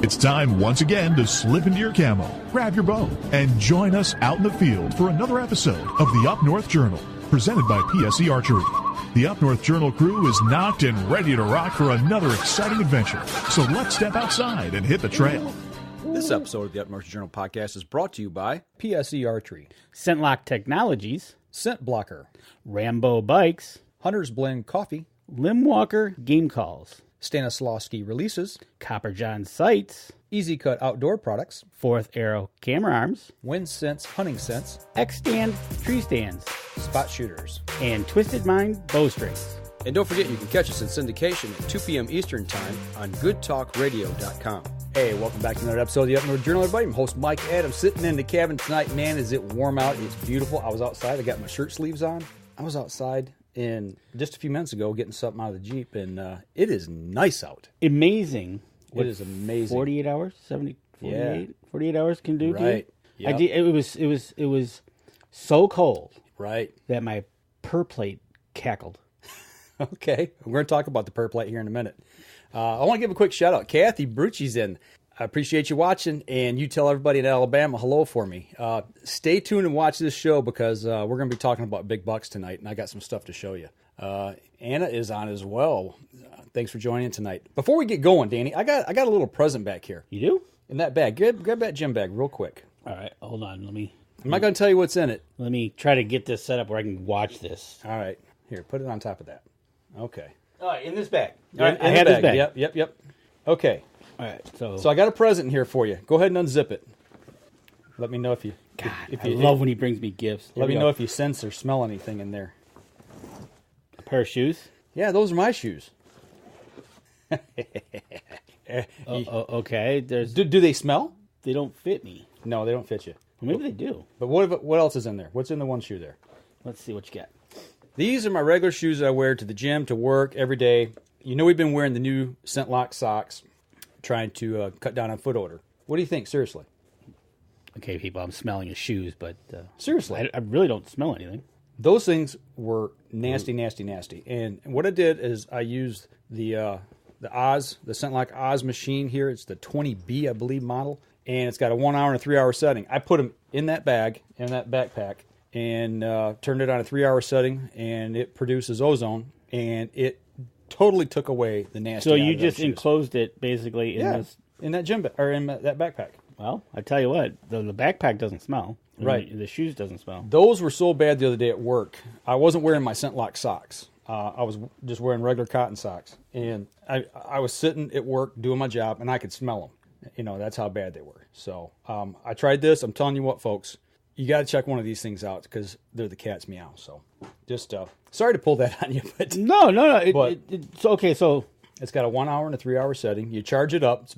It's time once again to slip into your camo, grab your bow, and join us out in the field for another episode of the Up North Journal, presented by PSE Archery. The Up North Journal crew is knocked and ready to rock for another exciting adventure. So let's step outside and hit the trail. This episode of the Up North Journal podcast is brought to you by PSE Archery, Scent-Lok Technologies, Scent Blocker, Rambo Bikes, Hunter's Blend Coffee, Limb Walker Game Calls, Stanislawski Releases, Copper John Sights, EZ Kut Outdoor Products, Fourth Arrow Camera Arms, Wind Sense Hunting Sense, X-Stand Tree Stands, Spot Shooters, and Twisted Mind Bowstrings. And don't forget you can catch us in syndication at 2 p.m. Eastern Time on goodtalkradio.com. Hey, welcome back to another episode of the Up North Journal, everybody. I'm host Mike Adams, sitting in the cabin tonight. Man, is it warm out. It's beautiful. I was outside. I got my shirt sleeves on. I was outside and just a few minutes ago getting something out of the Jeep, and it is nice out. Amazing. It is amazing. 48 hours? 48? Yeah. 48 hours can do to you? Right. Yep. It was so cold. Right. That my per plate cackled. Okay. We're going to talk about the perplate here in a minute. I want to give a quick shout out. Kathy Brucci's in. I appreciate you watching, and you tell everybody in Alabama hello for me. Stay tuned and watch this show because we're going to be talking about big bucks tonight, and I got some stuff to show you. Anna is on as well. Thanks for joining tonight. Before we get going, Danny, I got a little present back here. You do? In that bag. Grab that gym bag real quick. All right. Hold on. I'm not going to tell you what's in it. Let me try to get this set up where I can watch this. All right. Here, put it on top of that. Okay. All right, in this bag. All right, I have this bag. Yep. Okay. All right, so I got a present here for you. Go ahead and unzip it. Let me know if you... God, I love when he brings me gifts. Let me know if you sense or smell anything in there. A pair of shoes? Yeah, those are my shoes. Okay. Do they smell? They don't fit me. No, they don't fit you. Well, maybe they do. But what else is in there? What's in the one shoe there? Let's see what you got. These are my regular shoes that I wear to the gym, to work, every day. You know we've been wearing the new Scent-Lok socks, trying to cut down on foot odor. What do you think, seriously? Okay, people, I'm smelling his shoes, but... seriously. I really don't smell anything. Those things were nasty, nasty, nasty. And what I did is I used the Scent-Lok OZ machine here. It's the 20B, I believe, model. And it's got a 1 hour and a 3 hour setting. I put them in that bag, in that backpack, and turned it on a 3 hour setting, and it produces ozone, and it totally took away the nasty. So you just enclosed it basically in that gym or in that backpack. Well, I tell you what, the backpack doesn't smell. Right. The shoes doesn't smell. Those were so bad the other day at work. I wasn't wearing my Scent-Lok socks. I was just wearing regular cotton socks, and I was sitting at work doing my job, and I could smell them. You know, that's how bad they were. So I tried this. I'm telling you what, folks. You got to check one of these things out because they're the cat's meow. So, just sorry to pull that on you, but no. So it's got a 1 hour and a 3 hour setting. You charge it up.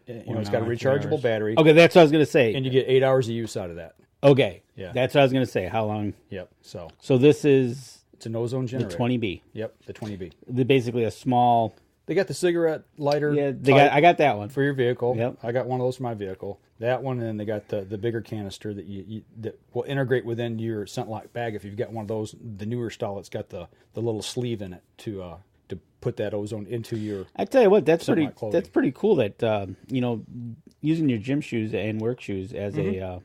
It's got a rechargeable battery. Okay, that's what I was gonna say. And you get 8 hours of use out of that. Okay, yeah, that's what I was gonna say. How long? Yep. So this is it's an ozone generator. The 20B. Yep, the 20B. Basically a small. They got the cigarette lighter. Yeah, I got that one for your vehicle. Yep, I got one of those for my vehicle. That one, and then they got the bigger canister that that will integrate within your Scent-Lok bag. If you've got one of those, the newer style, it's got the little sleeve in it to put that ozone into your. I tell you what, that's pretty cool. That using your gym shoes and work shoes as a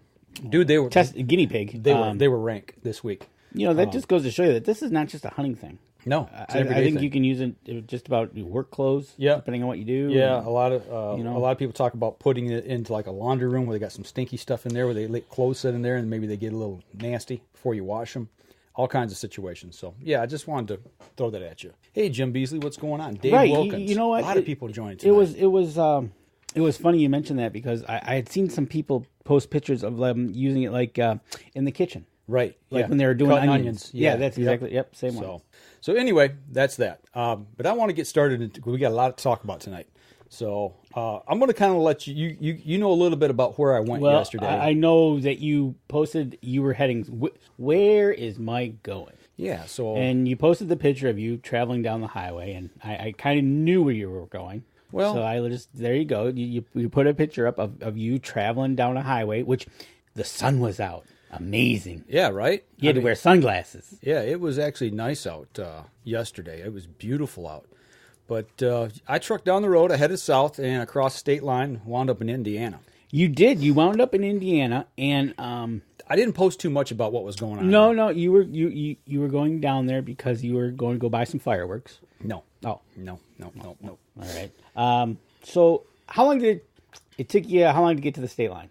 dude, they were guinea pig. They were rank this week. That just goes to show you that this is not just a hunting thing. No, I think you can use it just about your work clothes. Yeah, depending on what you do. Yeah, a lot of people talk about putting it into like a laundry room where they got some stinky stuff in there, where they let clothes sit in there and maybe they get a little nasty before you wash them. All kinds of situations. So yeah, I just wanted to throw that at you. Hey, Jim Beasley, what's going on? Dave Wilkins. You know what? A lot of people joined tonight. It was funny you mentioned that because I had seen some people post pictures of them using it like in the kitchen. Right. Like when they were doing onions. Yeah, that's exactly. Yep, same one. So anyway, that's that. But I want to get started. We got a lot to talk about tonight. So I'm going to kind of let you know a little bit about where I went yesterday. I know that you posted you were heading. Where is Mike going? Yeah. And you posted the picture of you traveling down the highway, and I kind of knew where you were going. Well, so there you go. You put a picture up of you traveling down a highway, which the sun was out. Amazing. Yeah, right? You had to wear sunglasses. Yeah, it was actually nice out yesterday. It was beautiful out. But I trucked down the road. I headed south and across the state line, wound up in Indiana. You did. You wound up in Indiana, and I didn't post too much about what was going on. No, you were going down there because you were going to go buy some fireworks. No. Oh, No. all right. So how long did it took you? How long to get to the state line?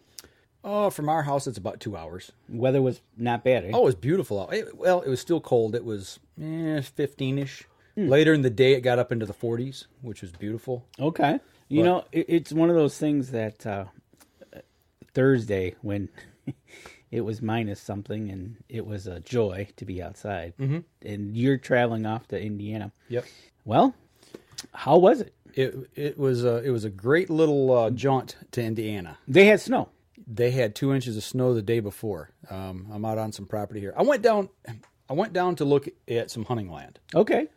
Oh, from our house, it's about 2 hours. Weather was not bad. Eh? Oh, it was beautiful out. It was still cold. It was 15-ish. Later in the day, it got up into the 40s, which was beautiful. Okay. You know, it's one of those things that Thursday when it was minus something and it was a joy to be outside. Mm-hmm. And you're traveling off to Indiana. Yep. Well, how was it? It was a great little jaunt to Indiana. They had snow. They had 2 inches of snow the day before. I'm out on some property here. I went down to look at some hunting land. Okay.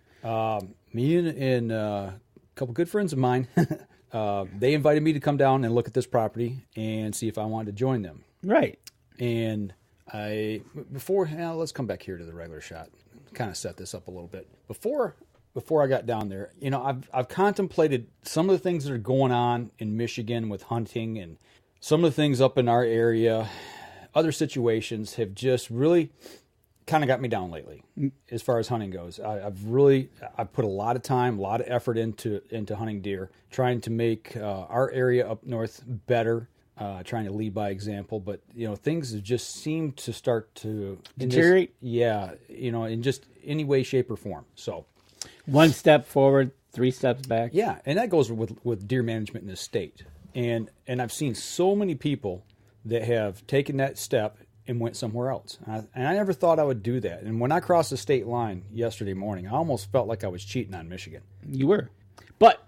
Me and a couple good friends of mine, they invited me to come down and look at this property and see if I wanted to join them. Right. And let's come back here to the regular shot. Kind of set this up a little bit. Before I got down there, you know, I've contemplated some of the things that are going on in Michigan with hunting, and some of the things up in our area, other situations have just really kind of got me down lately as far as hunting goes. I've put a lot of time, a lot of effort into hunting deer, trying to make our area up north better, trying to lead by example. But, you know, things have just seemed to start to deteriorate. In just any way, shape, or form. So 1 step forward, 3 steps back. Yeah, and that goes with deer management in this state. And I've seen so many people that have taken that step and went somewhere else. And I never thought I would do that. And when I crossed the state line yesterday morning, I almost felt like I was cheating on Michigan. You were. But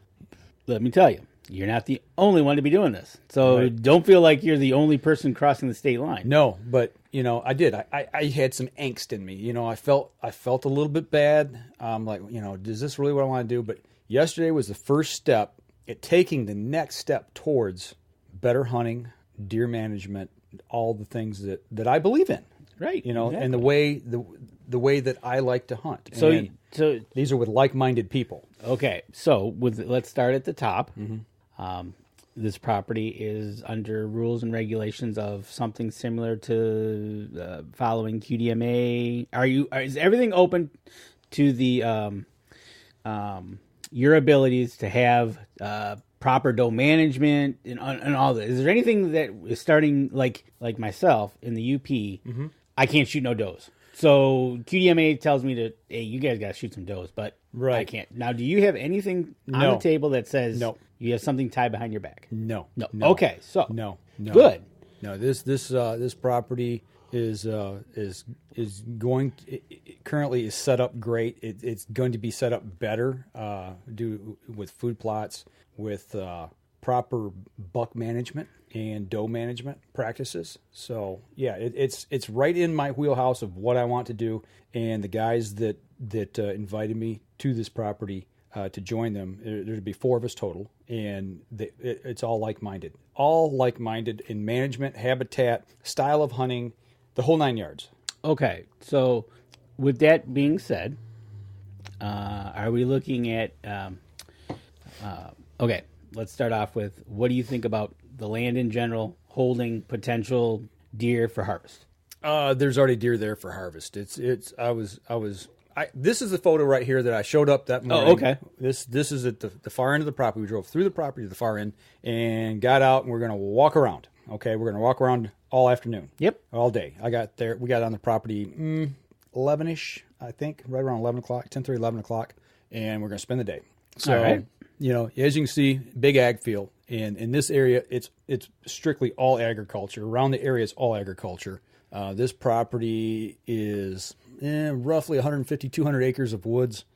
let me tell you, you're not the only one to be doing this. So Don't feel like you're the only person crossing the state line. No, but, you know, I did. I had some angst in me. You know, I felt a little bit bad. Like, you know, is this really what I want to do? But yesterday was the first step at taking the next step towards better hunting, deer management, all the things that I believe in, right? You know, exactly. And the way that I like to hunt. So these are with like-minded people. Okay, so let's start at the top. Mm-hmm. This property is under rules and regulations of something similar to following QDMA. Is everything open to the your abilities to have proper doe management and all that? Is there anything that is starting like myself in the UP? Mm-hmm. I can't shoot no does. So QDMA tells me to, hey, you guys got to shoot some does, but I can't. Now, do you have anything on the table that says you have something tied behind your back? No. Okay, so no. Good. No, this property is going currently is set up great. It's going to be set up better with food plots, with proper buck management and doe management practices. So yeah, it's right in my wheelhouse of what I want to do. And the guys that invited me to this property to join them, there'd be 4 of us total, and it's all like-minded in management, habitat, style of hunting, the whole 9 yards. Okay, so with that being said, are we looking at? Okay, let's start off with, what do you think about the land in general holding potential deer for harvest? There's already deer there for harvest. This is the photo right here that I showed up that morning. Oh, okay. This is at the far end of the property. We drove through the property to the far end and got out, and we're going to walk around. Okay, we're going to walk around all afternoon. Yep. All day. We got on the property 11-ish, I think, right around 11 o'clock, 10:30, 11 o'clock, and we're going to spend the day. So, all right. You know, as you can see, big ag field. And in this area, it's strictly all agriculture. Around the area, it's all agriculture. This property is roughly 150, 200 acres of woods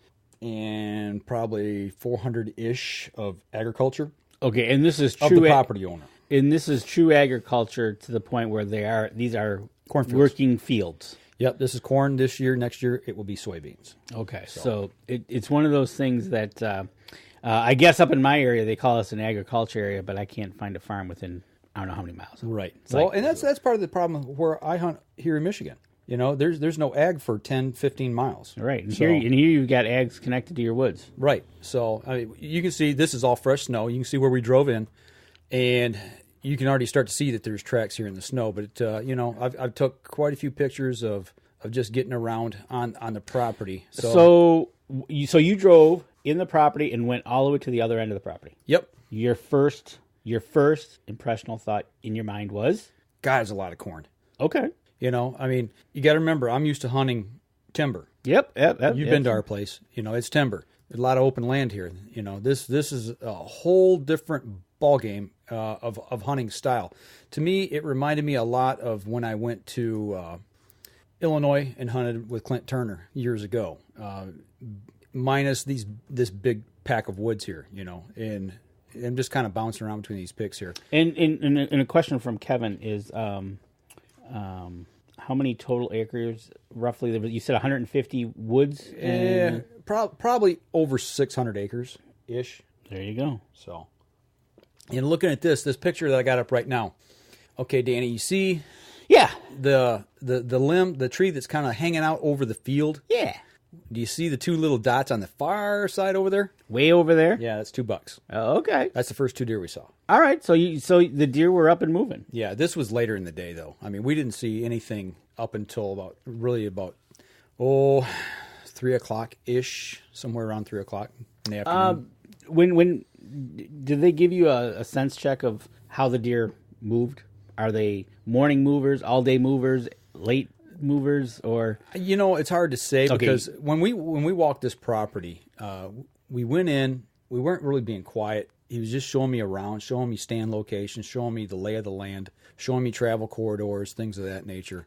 and probably 400-ish of agriculture. Okay, and this is true of the property owner. And this is true agriculture to the point where these are cornfields. Working fields. Yep, this is corn this year. Next year, it will be soybeans. Okay, so it's one of those things that I guess up in my area they call us an agriculture area, but I can't find a farm within I don't know how many miles. Right. It's well, and that's part of the problem where I hunt here in Michigan. You know, there's no ag for 10, 15 miles. Right. And, So- here you've got ags connected to your woods. Right. So I mean, you can see this is all fresh snow. You can see where we drove in, and you can already start to see that there's tracks here in the snow. But you know, I've took quite a few pictures of just getting around on the property. So you drove in the property and went all the way to the other end of the property. Yep. Your first impressional thought in your mind was, God, there's a lot of corn. okay. You know, I mean, you got to remember, I'm used to hunting timber. Yep. You've been to our place. You know, it's timber. There's a lot of open land here. You know, this is a whole different ballgame of hunting style. To me, it reminded me a lot of when I went to Illinois and hunted with Clint Turner years ago, minus this big pack of woods here, you know, and I'm just kind of bouncing around between these picks here. And a question from Kevin is, how many total acres roughly? You said 150 woods. Probably over 600 acres ish. There you go. So, and looking at this picture that I got up right now. Okay, Danny, you see Yeah. the limb, the tree that's kind of hanging out over the field? Yeah. Do you see the two little dots on the far side over there? Way over there. Yeah, that's $2. Oh, okay. That's the first 2 deer we saw. All right. So the deer were up and moving. Yeah, this was later in the day, though. I mean, we didn't see anything up until about 3 o'clock ish, somewhere around 3 o'clock in the afternoon. When did they give you a sense check of how the deer moved? Are they morning movers, all day movers, late movers, or? You know, it's hard to say Okay. because when we walked this property, we went in. We weren't really being quiet. He was just showing me around, showing me stand locations, showing me the lay of the land, showing me travel corridors, things of that nature.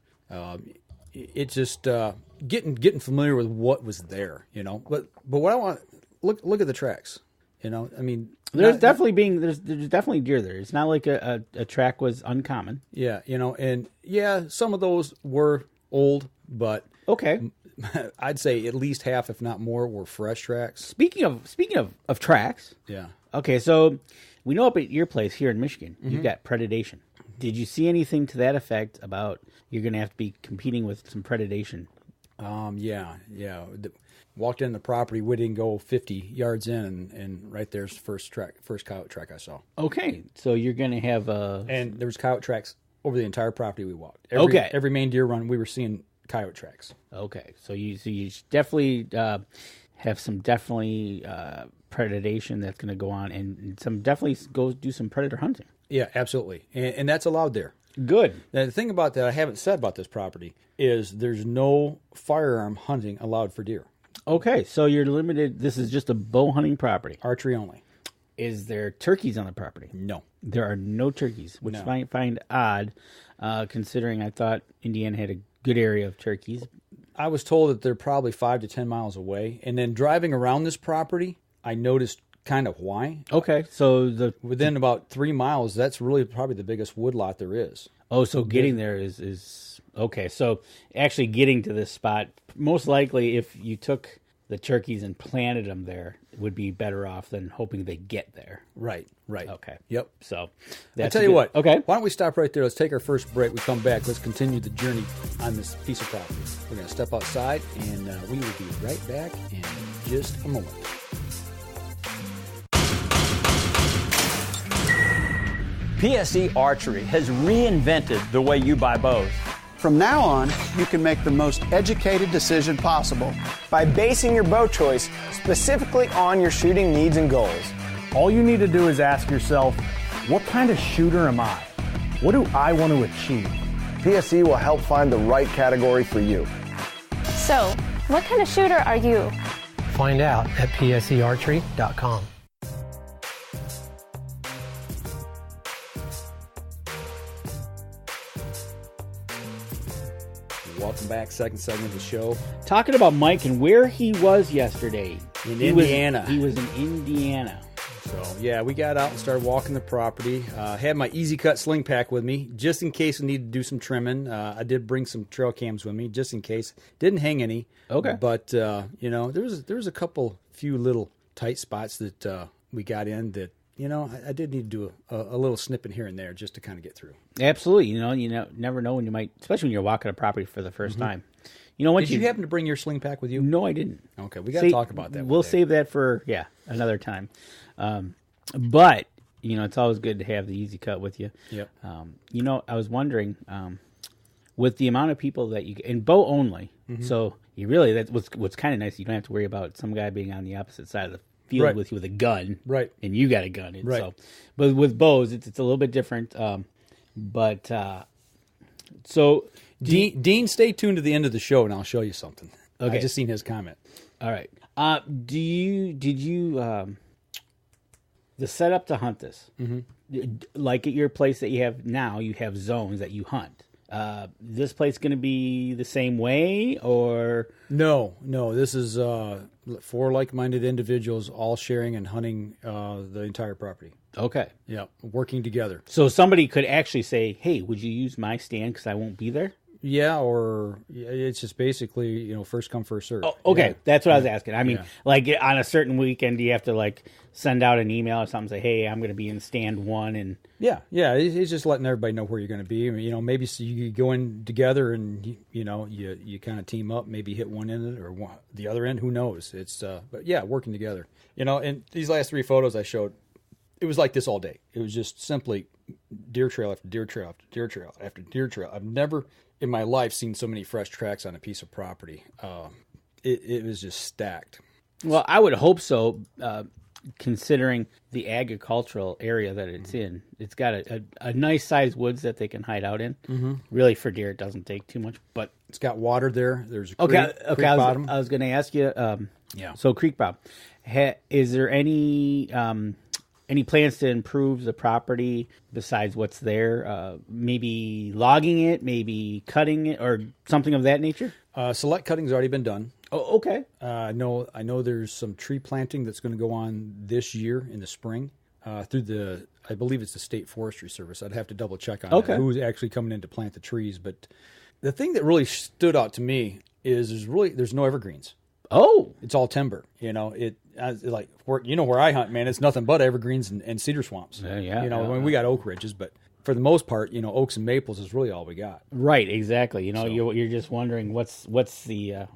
It's just getting familiar with what was there, you know. But what I want, look at the tracks, you know. I mean, There's definitely deer there. It's not like a track was uncommon. yeah, you know, and yeah, some of those were old, but Okay. I'd say at least half, if not more, were fresh tracks. Speaking of tracks. Yeah. Okay, so we know up at your place here in Michigan, you've got predation. Did you see anything to that effect about you're going to have to be competing with some predation? Yeah. Walked in the property, we didn't go 50 yards in, and right there's the first coyote track I saw. Okay, so you're going to have And there was coyote tracks over the entire property we walked. Okay. Every main deer run, we were seeing coyote tracks. Okay, so you definitely have some predation that's going to go on, and some definitely go do some predator hunting. Yeah, absolutely. And that's allowed there. Good. Now, the thing about that I haven't said about this property is there's no firearm hunting allowed for deer. Okay, so you're limited. This is just a bow hunting property. Archery only. Is there turkeys on the property? No. There are no turkeys, which No. I find odd, considering I thought Indiana had a good area of turkeys. I was told that they're probably 5 to 10 miles away. And then driving around this property, I noticed kind of why. Okay, so Within about 3 miles, that's really probably the biggest woodlot there is. so getting there is okay. So actually getting to this spot, most likely, if you took the turkeys and planted them there, would be better off than hoping they get there. Right. Okay. Yep. So I that's tell you what. Okay. Why don't we stop right there? Let's take our first break. We come back. Let's continue the journey on this piece of property. We're going to step outside, and we will be right back in just a moment. PSE Archery has reinvented the way you buy bows. From now on, you can make the most educated decision possible. By basing your bow choice specifically on your shooting needs and goals. All you need to do is ask yourself, what kind of shooter am I? What do I want to achieve? PSE will help find the right category for you. So, what kind of shooter are you? Find out at psearchery.com. Welcome back. Second segment of the show. Talking about Mike and where he was yesterday. Indiana. He was in Indiana. So, yeah, we got out and started walking the property. Had my EZ Kut sling pack with me, just in case I needed to do some trimming. I did bring some trail cams with me, just in case. Didn't hang any. Okay. But, you know, there was a few little tight spots that we got in that I did need to do a little snipping here and there just to kind of get through. Absolutely. Never know when you might, especially when you're walking a property for the first time. Did you happen to bring your sling pack with you? No, I didn't. Okay, we got to talk about that. We'll save that for another time. But it's always good to have the EZ Kut with you. Yep. I was wondering, with the amount of people that you in bow only, so you really that's what's kind of nice. You don't have to worry about some guy being on the opposite side of the field with you with a gun, right? And you got a gun, right? So, but with bows, it's a little bit different. So Dean, stay tuned to the end of the show, and I'll show you something. Okay. I just seen his comment. All right. Did you the setup to hunt this? Like at your place that you have now, you have zones that you hunt. This place going to be the same way, or no? This is 4 like-minded individuals all sharing and hunting the entire property. Okay. Yeah, working together. So somebody could actually say, "Hey, would you use my stand because I won't be there?" Yeah, or it's just basically first come first serve. Oh, okay, that's what I was asking. I mean, like on a certain weekend, do you have to like send out an email or something, say, "Hey, I'm going to be in stand 1," and yeah, it's just letting everybody know where you're going to be. Maybe so you go in together and you kind of team up, maybe hit one end or the other end. Who knows? It's but yeah, working together. And these last 3 photos I showed, it was like this all day. It was just simply deer trail after deer trail after deer trail after deer trail. I've never in my life seen so many fresh tracks on a piece of property. It was just stacked. Well, I would hope so, considering the agricultural area that it's in. It's got a nice sized woods that they can hide out in. Really, for deer, it doesn't take too much, but it's got water there. There's a creek, creek bottom. I was going to ask you. So creek bottom. Is there any plans to improve the property besides what's there? Maybe logging it, maybe cutting it, or something of that nature? Select cutting's already been done. Oh, okay. I know there's some tree planting that's going to go on this year in the spring through I believe it's the State Forestry Service. I'd have to double check on that, who's actually coming in to plant the trees. But the thing that really stood out to me is there's no evergreens. Oh, it's all timber. Where I hunt, man, it's nothing but evergreens and cedar swamps. When we got oak ridges, but for the most part, oaks and maples is really all we got. Right, exactly. You're just wondering what's the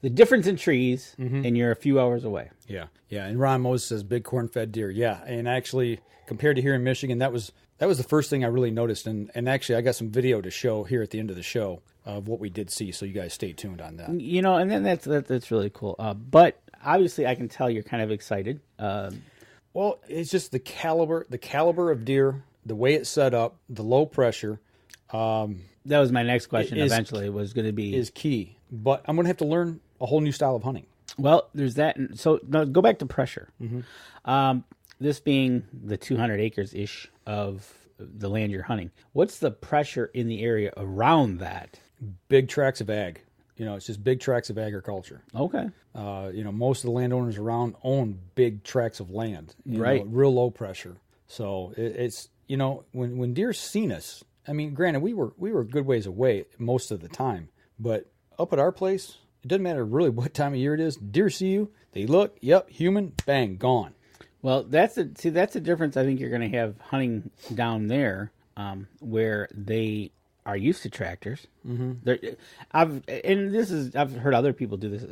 difference in trees, and you're a few hours away. Yeah. And Ron Moses says big corn-fed deer. Yeah, and actually compared to here in Michigan, that was the first thing I really noticed. And actually, I got some video to show here at the end of the show of what we did see, so you guys stay tuned on that. And then that's really cool. But obviously, I can tell you're kind of excited. Well, it's just the caliber of deer, the way it's set up, the low pressure. That was my next question. Eventually, was going to be is key. But I'm going to have to learn a whole new style of hunting. Well, there's that. So now go back to pressure. This being the 200 acres ish of the land you're hunting, what's the pressure in the area around that? Big tracts of ag. It's just big tracts of agriculture. Okay. Most of the landowners around own big tracts of land. Right. Real low pressure. So it's when deer seen us. I mean, granted, we were a good ways away most of the time, but up at our place, it doesn't matter really what time of year it is. Deer see you, they look, yep, human, bang, gone. Well, that's the difference. I think you're going to have hunting down there, where they are used to tractors. I've heard other people do this.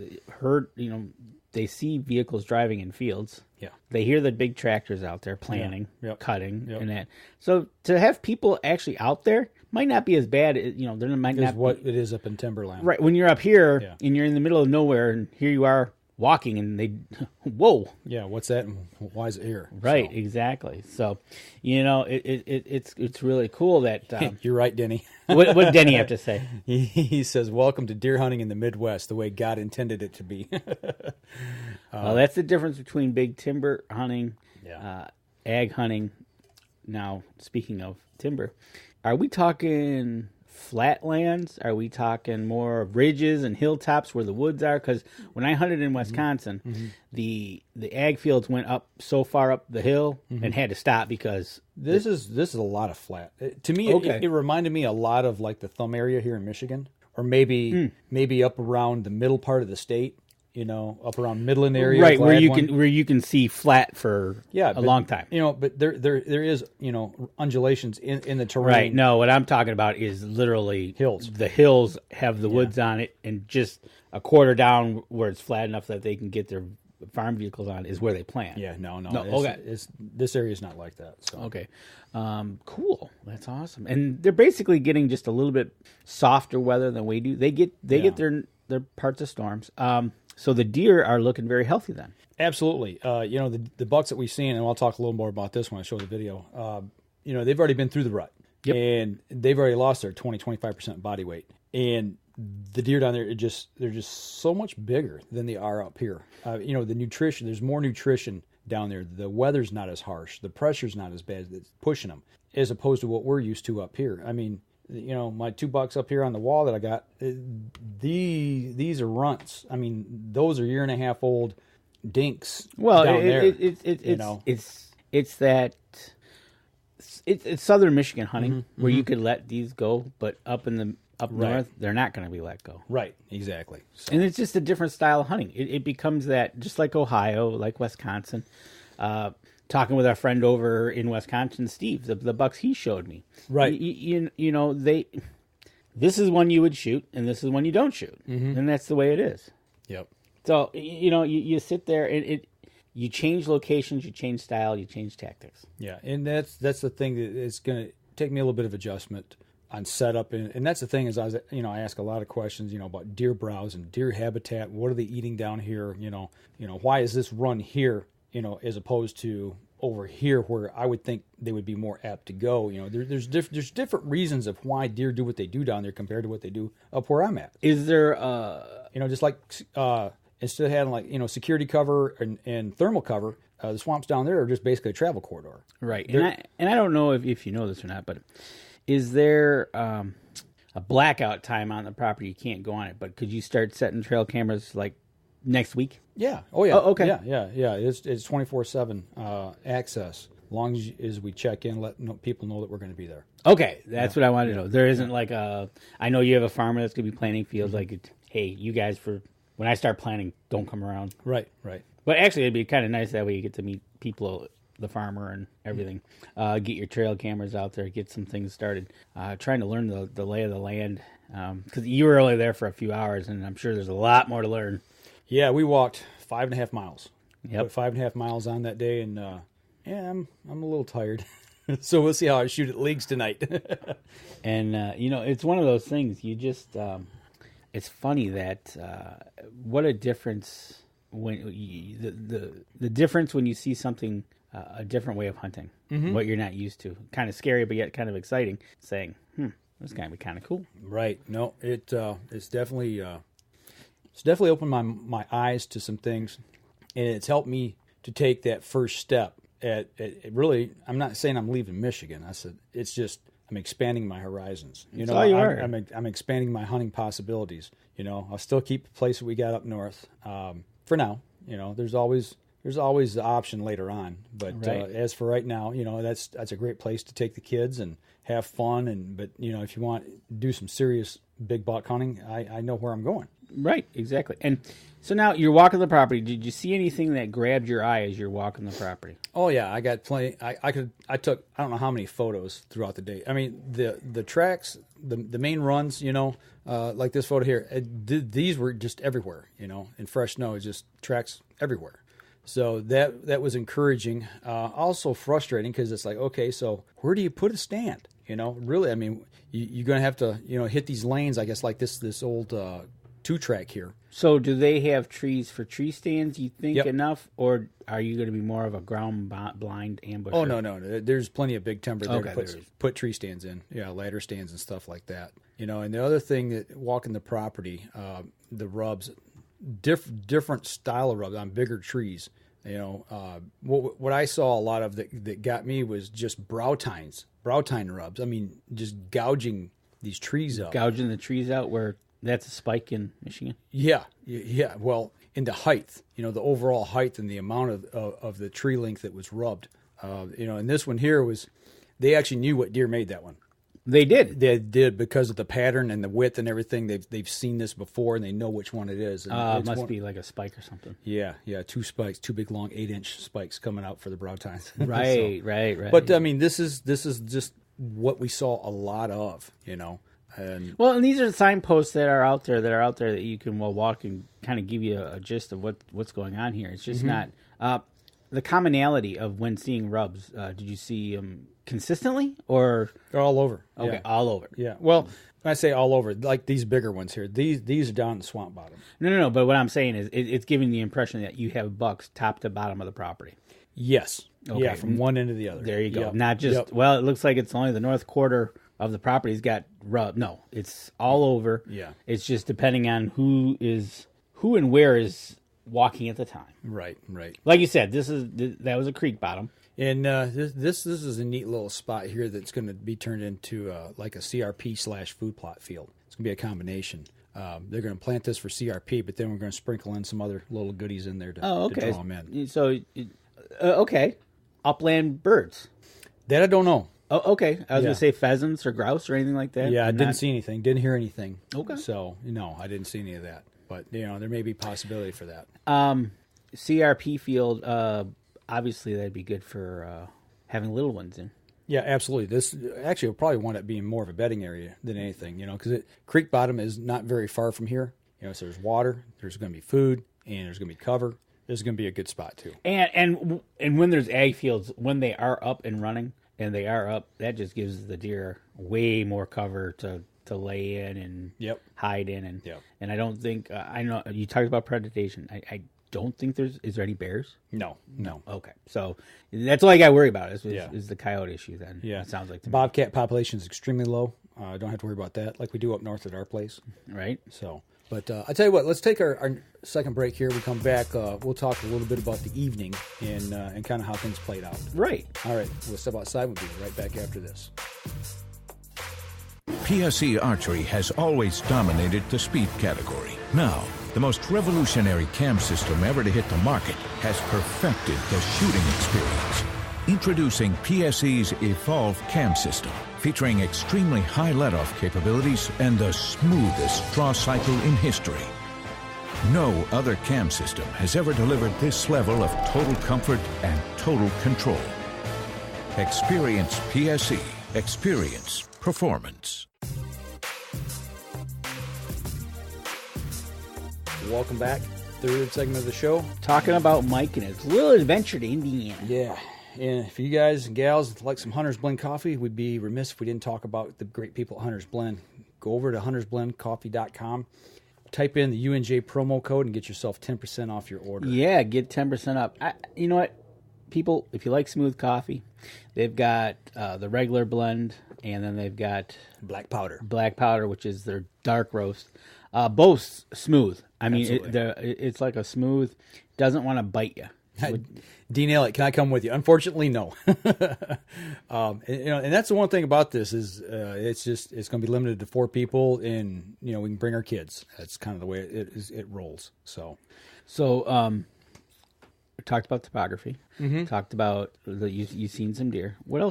They see vehicles driving in fields. Yeah, they hear the big tractors out there planting, cutting, and that. So to have people actually out there might not be as bad. There might not what it is up in timberland. Right, when you're up here and you're in the middle of nowhere, and here you are walking, and they, whoa, yeah, what's that? And why is it here? Right, exactly. So, it's really cool that you're right, Denny. What did Denny have to say? He says, "Welcome to deer hunting in the Midwest, the way God intended it to be." Well, that's the difference between big timber hunting, ag hunting. Now, speaking of timber, are we talking flatlands? Are we talking more ridges and hilltops where the woods are? Because when I hunted in Wisconsin, the ag fields went up so far up the hill and had to stop because this is a lot of flat. To me, it reminded me a lot of like the Thumb area here in Michigan, or maybe up around the middle part of the state. up around Midland area, right, where you can see flat for a long time. But there is undulations in the terrain. Right. No, what I'm talking about is literally hills. The hills have the woods on it, and just a quarter down where it's flat enough that they can get their farm vehicles on is where they plant. Yeah. No. Okay. This area is not like that. So. Okay. Cool. That's awesome. And they're basically getting just a little bit softer weather than we do. They get their parts of storms. So the deer are looking very healthy then. Absolutely. The bucks that we've seen, and I'll talk a little more about this when I show the video, they've already been through the rut. Yep. And they've already lost their 20-25% body weight. And the deer down there, they're just so much bigger than they are up here. The nutrition, there's more nutrition down there. The weather's not as harsh. The pressure's not as bad. It's pushing them, as opposed to what we're used to up here. I mean, my 2 bucks up here on the wall that I got, these are runts. I mean, those are 1.5-year old dinks. Well, down there. It's southern Michigan hunting where you could let these go, but up north, they're not going to be let go. Right, exactly. So. And it's just a different style of hunting. It becomes that, just like Ohio, like Wisconsin. Talking with our friend over in Wisconsin, Steve, the bucks he showed me. Right. This is one you would shoot, and this is one you don't shoot. And that's the way it is. Yep. So, you sit there, and you change locations, you change style, you change tactics. Yeah, and that's the thing that is going to take me a little bit of adjustment on setup, and that's the thing is I ask a lot of questions, about deer browse and deer habitat. What are they eating down here? Why is this run here? As opposed to over here where I would think they would be more apt to go. There's different reasons of why deer do what they do down there compared to what they do up where I'm at. Is there just like instead of having security cover and thermal cover, the swamps down there are just basically a travel corridor. Right. And I don't know if you know this or not, but is there a blackout time on the property? You can't go on it, but could you start setting trail cameras like next week? Yeah. Oh, yeah. Oh, okay. Yeah. It's 24/7 access. As long as we check in, let people know that we're going to be there. Okay, that's what I wanted to know. There isn't like I know you have a farmer that's going to be planting fields. Hey, you guys, when I start planting, don't come around. Right. But actually, it'd be kind of nice that way you get to meet people, the farmer and everything. Get your trail cameras out there, get some things started. Trying to learn the lay of the land because you were only there for a few hours, and I'm sure there's a lot more to learn. Yeah, we walked 5.5 miles. Yep. Put 5.5 miles on that day, and I'm a little tired. So we'll see how I shoot at leagues tonight. And it's one of those things. You just it's funny that what a difference when the difference when you see something a different way of hunting, what you're not used to. Kind of scary, but yet kind of exciting. Saying, this is going to be kind of cool. Right. No, it's definitely. It's definitely opened my eyes to some things, and it's helped me to take that first step. Really, I'm not saying I'm leaving Michigan. I said it's just I'm expanding my horizons. I'm expanding my hunting possibilities. I'll still keep the place that we got up north for now. There's always the option later on. But right. As for right now, that's a great place to take the kids and have fun. But if you want to do some serious big buck hunting, I know where I'm going. Right, exactly. And so now you're walking the property. Did you see anything that grabbed your eye as you're walking the property? Oh yeah, I got plenty. I took I don't know how many photos throughout the day. I mean the tracks, the main runs, like this photo here. These were just everywhere, in fresh snow, just tracks everywhere. So that was encouraging. Also frustrating because it's like, okay, so where do you put a stand? Really, I mean, you're going to have to hit these lanes. I guess like this old 2-track here. So do they have trees for tree stands, you think, Yep. enough? Or are you going to be more of a ground blind ambusher? Oh, no. There's plenty of big timber there Okay, to put tree stands in. Yeah, ladder stands and stuff like that. And the other thing that walking the property, the rubs, different style of rubs on bigger trees. What I saw a lot of that got me was just brow tine rubs. I mean, just gouging these trees out. Gouging the trees out where that's a spike in Michigan? Yeah. Well, in the height, the overall height and the amount of the tree length that was rubbed. And this one here they actually knew what deer made that one. They did. They did because of the pattern and the width and everything. They've seen this before and they know which one it is. And It must be like a spike or something. Yeah, 2 spikes, 2 big long 8-inch spikes coming out for the broad tines. Right, right. But I mean, this is just what we saw a lot of, you know. And these are signposts that are out there that you can walk and kind of give you a gist of what's going on here. It's just not the commonality of when seeing rubs. Did you see them consistently, or they're all over? Okay, yeah. all over. Yeah. Well, when I say all over, like these bigger ones here, these are down in the swamp bottom. No. But what I'm saying is, it's giving the impression that you have bucks top to bottom of the property. Yes. Okay. Yeah, from one end to the other. There you go. Yep. Not just it looks like it's only the north quarter of the property's got rub. No, it's all over. Yeah. It's just depending on who and where is walking at the time. Right. Like you said, that was a creek bottom. And this is a neat little spot here that's going to be turned into like a CRP / food plot field. It's going to be a combination. They're going to plant this for CRP, but then we're going to sprinkle in some other little goodies in there to draw them in. So, okay, upland birds. That I don't know. Oh, okay. I was going to say pheasants or grouse or anything like that. Yeah, I didn't see anything. Didn't hear anything. Okay. So, no, I didn't see any of that. But, you know, there may be possibility for that. CRP field, obviously that'd be good for having little ones in. Yeah, absolutely. This actually will probably wind up being more of a bedding area than anything, you know, because creek bottom is not very far from here. You know, so there's water, there's going to be food, and there's going to be cover. This is going to be a good spot, too. And when there's ag fields, when they are up and running, and they are up, that just gives the deer way more cover to lay in and hide in. And I don't think, I know you talked about predation. I don't think is there any bears? No. Okay. So that's all I got to worry about is the coyote issue then. Yeah. It sounds like to me. Bobcat population is extremely low. Don't have to worry about that like we do up north at our place. Right. So, but I tell you what, let's take our second break here. We come back. We'll talk a little bit about the evening and kind of how things played out. Right. All right. We'll step outside. We'll be right back after this. PSE Archery has always dominated the speed category. Now, the most revolutionary cam system ever to hit the market has perfected the shooting experience. Introducing PSE's Evolve Cam System, featuring extremely high let-off capabilities and the smoothest draw cycle in history. No other cam system has ever delivered this level of total comfort and total control. Experience PSE. Experience performance. Welcome back. Third segment of the show. Talking about Mike and his little adventure to Indiana. Yeah. And if you guys and gals like some Hunter's Blend coffee, we'd be remiss if we didn't talk about the great people at Hunter's Blend. Go over to huntersblendcoffee.com, type in the UNJ promo code, and get yourself 10% off your order. Yeah, get 10% up. You know what, people, if you like smooth coffee, they've got the regular blend, and then they've got Black powder, which is their dark roast. Both smooth. I mean, it's like a smooth, doesn't want to bite you. Dean Elliott, can I come with you? Unfortunately, no. And that's the one thing about this is it's going to be limited to 4 people, and we can bring our kids. That's kind of the way it rolls. So we talked about topography. Mm-hmm. Talked about you've seen some deer. What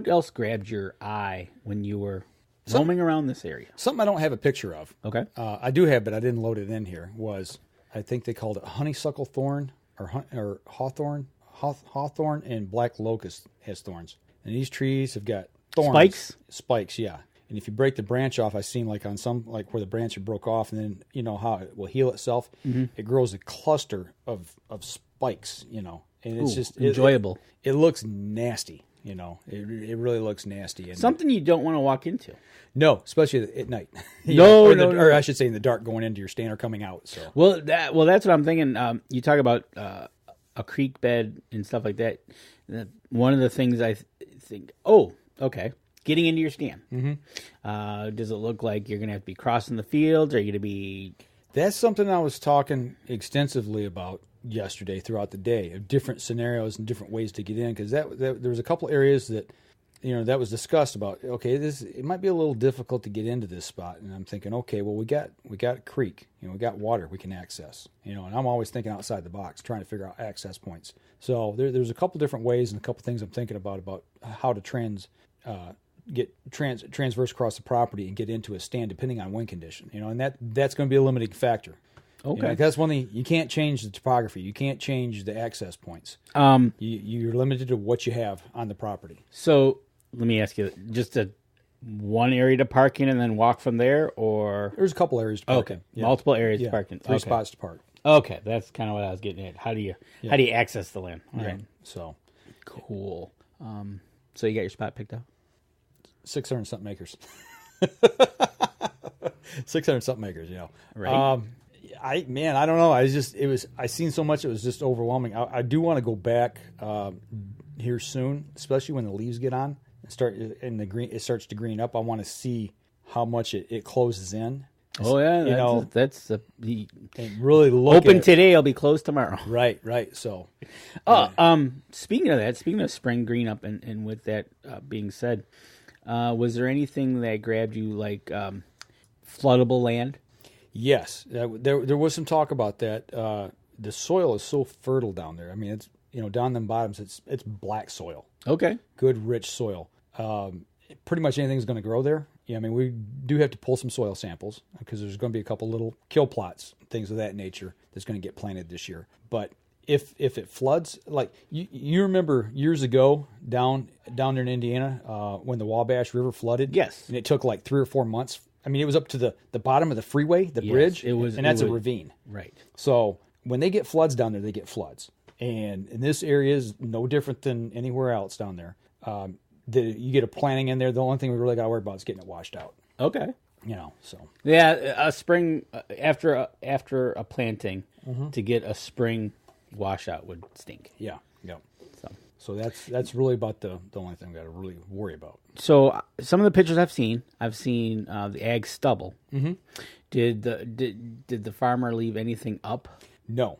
else grabbed your eye when you were roaming around this area? Something I don't have a picture of. Okay. I do have, but I didn't load it in here. I think they called it honeysuckle thorn or hawthorn and black locust has thorns. And these trees have got thorns. Spikes, yeah. And if you break the branch off, I've seen like on some, like where the branch broke off, and then you know how it will heal itself. Mm-hmm. It grows a cluster of spikes, and it's just enjoyable. It looks nasty. It really looks nasty. And something you don't want to walk into. No, especially at night. Or I should say in the dark, going into your stand or coming out. So that's what I'm thinking. You talk about a creek bed and stuff like that. One of the things I think, getting into your stand. Mm-hmm. Does it look like you're going to have to be crossing the fields? Or are you going to be? That's something I was talking extensively about yesterday throughout the day, of different scenarios and different ways to get in, because there was a couple areas that that was discussed about. Okay, it might be a little difficult to get into this spot, and I'm thinking, okay, well we got a creek, we got water we can access, and I'm always thinking outside the box, trying to figure out access points. So there's a couple different ways and a couple things I'm thinking about how to transverse across the property and get into a stand depending on wind condition. And that's going to be a limiting factor. Okay, that's one thing. You can't change the topography. You can't change the access points. You're limited to what you have on the property. So let me ask you, just one area to park in and then walk from there, or there's a couple areas to park in. Yeah. Multiple areas to park in. Three spots to park. Okay, that's kind of what I was getting at. How do you access the land? All right. So cool. So you got your spot picked out? 600 something acres. 600 something acres. Right. I don't know. I seen so much, it was just overwhelming. I do want to go back here soon, especially when the leaves get on and start in the green. It starts to green up. I want to see how much it closes in. Oh yeah, that's really look open today. I'll be closed tomorrow. Right. So, speaking of that, speaking of spring green up, and with that being said, was there anything that grabbed you like floodable land? Yes, there was some talk about that. The soil is so fertile down there. I mean, it's down them bottoms, it's black soil. Okay, good rich soil. Pretty much anything's going to grow there. Yeah, I mean, we do have to pull some soil samples because there's going to be a couple little kill plots, things of that nature, that's going to get planted this year. But if it floods, like you remember years ago down there in Indiana when the Wabash River flooded? Yes. And it took like 3 or 4 months. I mean, it was up to the bottom of the freeway, the bridge, and that's a ravine. Right. So when they get floods down there, they get floods. And this area is no different than anywhere else down there. You get a planting in there. The only thing we really got to worry about is getting it washed out. Okay. So. Yeah, a spring, after a planting, to get a spring washout would stink. Yeah. So that's really about the only thing we got to really worry about. So some of the pictures I've seen the ag stubble. Mm-hmm. Did the farmer leave anything up? No,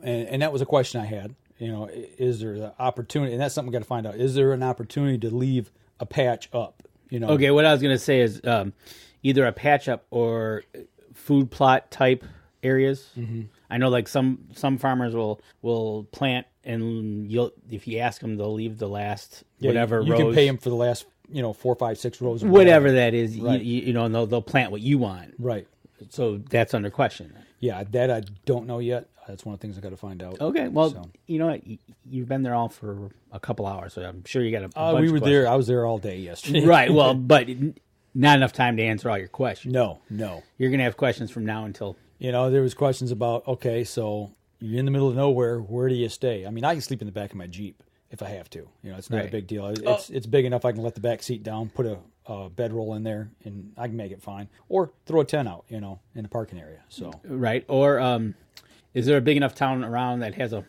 and that was a question I had. Is there the opportunity? And that's something we got to find out. Is there an opportunity to leave a patch up? Okay, what I was going to say is either a patch up or food plot type areas. Mm-hmm. I know, like some farmers will plant, and if you ask them, they'll leave the last whatever you rows. You can pay them for the last 4, 5, 6 rows. Whatever that is, right. and they'll plant what you want. Right. So that's under question. Yeah, that I don't know yet. That's one of the things I got to find out. Okay, well, you know what? You've been there all for a couple hours, so I'm sure you got a bunch we were of there. I was there all day yesterday. Right. Well, but not enough time to answer all your questions. No. You're going to have questions from now until. There was questions about, okay, so you're in the middle of nowhere. Where do you stay? I mean, I can sleep in the back of my Jeep if I have to. It's not a big deal. It's big enough I can let the back seat down, put a bedroll in there, and I can make it fine. Or throw a tent out, in the parking area. So right. Or is there a big enough town around that has a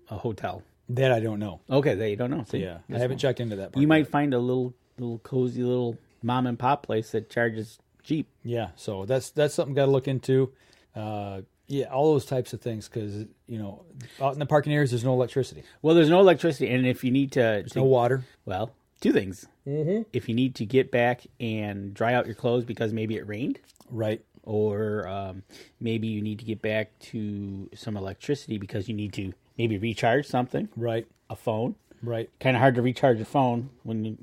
hotel? That I don't know. Okay, that you don't know. So yeah, I haven't checked into that part. You might find a little cozy little mom and pop place that charges cheap. Yeah, so that's something got to look into. All those types of things, because out in the parking areas there's no electricity. Well, there's no electricity, and if you need there's no water. Well, two things. Mm-hmm. If you need to get back and dry out your clothes because maybe it rained, right? Or maybe you need to get back to some electricity because you need to maybe recharge something, right? A phone, right? Kind of hard to recharge a phone when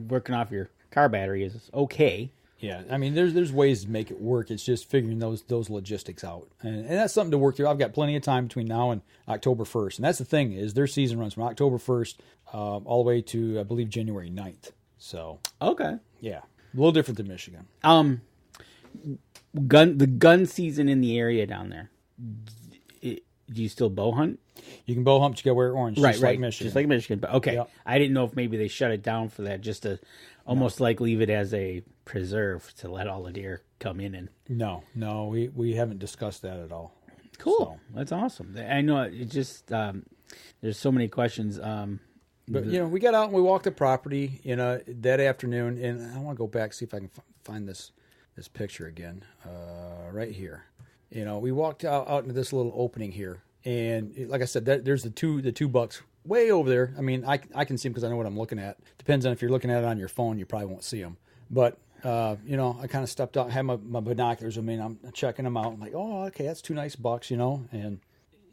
working off your car battery is okay. Yeah, I mean, there's ways to make it work. It's just figuring those logistics out, and that's something to work through. I've got plenty of time between now and October 1st, and that's the thing is their season runs from October 1st all the way to I believe January 9th. So okay, yeah, a little different than Michigan. The gun season in the area down there. Do you still bow hunt? You can bow hunt, but you got to wear orange, right? Like Michigan. Just like Michigan. But okay, yep. I didn't know if maybe they shut it down for that, just to almost like leave it as a preserve to let all the deer come in and. No, we haven't discussed that at all. Cool, so. That's awesome. I know it just there's so many questions. But we got out and we walked the property, that afternoon, and I want to go back see if I can find this picture again, right here. We walked out into this little opening here, and like I said, there's the two bucks way over there. I mean, I can see them because I know what I'm looking at. Depends on if you're looking at it on your phone, you probably won't see them. But I kind of stepped out, had my binoculars. I mean, I'm checking them out. I'm like, oh, okay, that's 2 nice bucks, and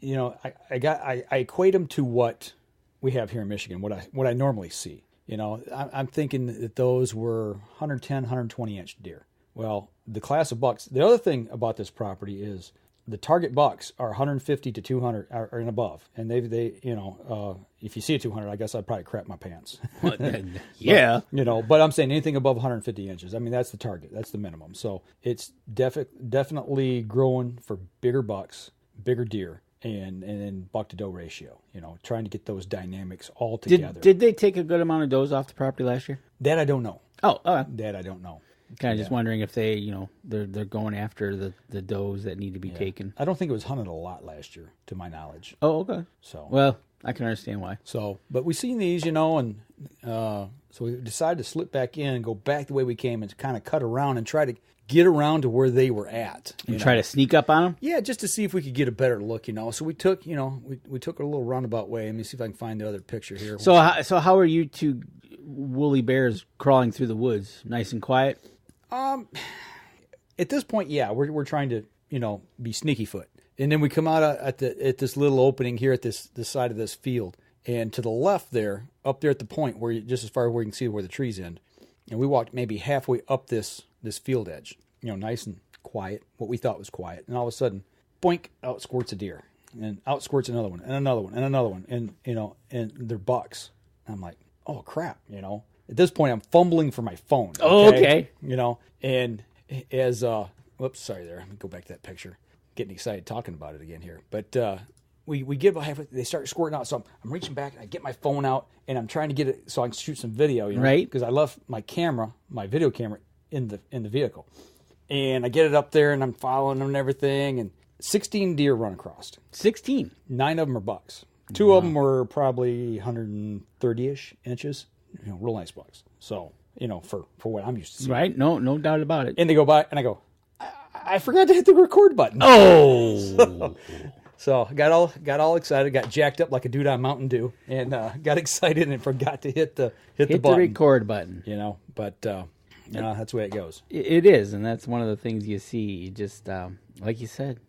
I equate them to what we have here in Michigan, what I normally see. You know, I'm thinking that those were 110, 120 inch deer. Well, the class of bucks, the other thing about this property is the target bucks are 150 to 200 or and above. And they you know, if you see a 200, I guess I'd probably crap my pants. Yeah. But, you know, but I'm saying anything above 150 inches. I mean, that's the target. That's the minimum. So it's definitely growing for bigger bucks, bigger deer, and buck to doe ratio. You know, trying to get those dynamics all together. Did they take a good amount of does off the property last year? That I don't know. Oh, okay. That I don't know. Kind of just wondering if they, you know, they're going after the does that need to be taken. I don't think it was hunted a lot last year, to my knowledge. Oh, okay. So well, I can understand why. So, but we seen these, you know, and so we decided to slip back in and go back the way we came and kind of cut around and try to get around to where they were at. And try to sneak up on them? Yeah, just to see if we could get a better look, you know. So we took, you know, we took a little roundabout way. Let me see if I can find the other picture here. So how are you two woolly bears crawling through the woods? Nice and quiet? At this point, yeah, we're trying to, you know, be sneaky foot. And then we come out at this little opening here at this side of this field. And to the left there, up there at the point where just as far as where you can see where the trees end. And we walked maybe halfway up this field edge, you know, nice and quiet, what we thought was quiet. And all of a sudden, boink, out squirts a deer. And out squirts another one, and another one, and another one. And, you know, and they're bucks. And I'm like, oh, crap, you know. At this point, I'm fumbling for my phone. Okay? Oh, okay. You know, and as, whoops, sorry there. Let me go back to that picture. Getting excited talking about it again here. But we get halfway, they start squirting out. So I'm reaching back, and I get my phone out, and I'm trying to get it so I can shoot some video. You know, right. Because I left my camera, my video camera, in the vehicle. And I get it up there, and I'm following them and everything. And 16 deer run across. 16? 9 of them are bucks. 2 of them were probably 130-ish inches. You know, real nice bucks. So, you know, for what I'm used to seeing. Right, no doubt about it. And they go by, and I go, I forgot to hit the record button. Oh! So I got all excited, got jacked up like a dude on Mountain Dew, and got excited and forgot to hit the button. The record button. You know, but you know, that's the way it goes. It is, and that's one of the things you see. You just, like you said,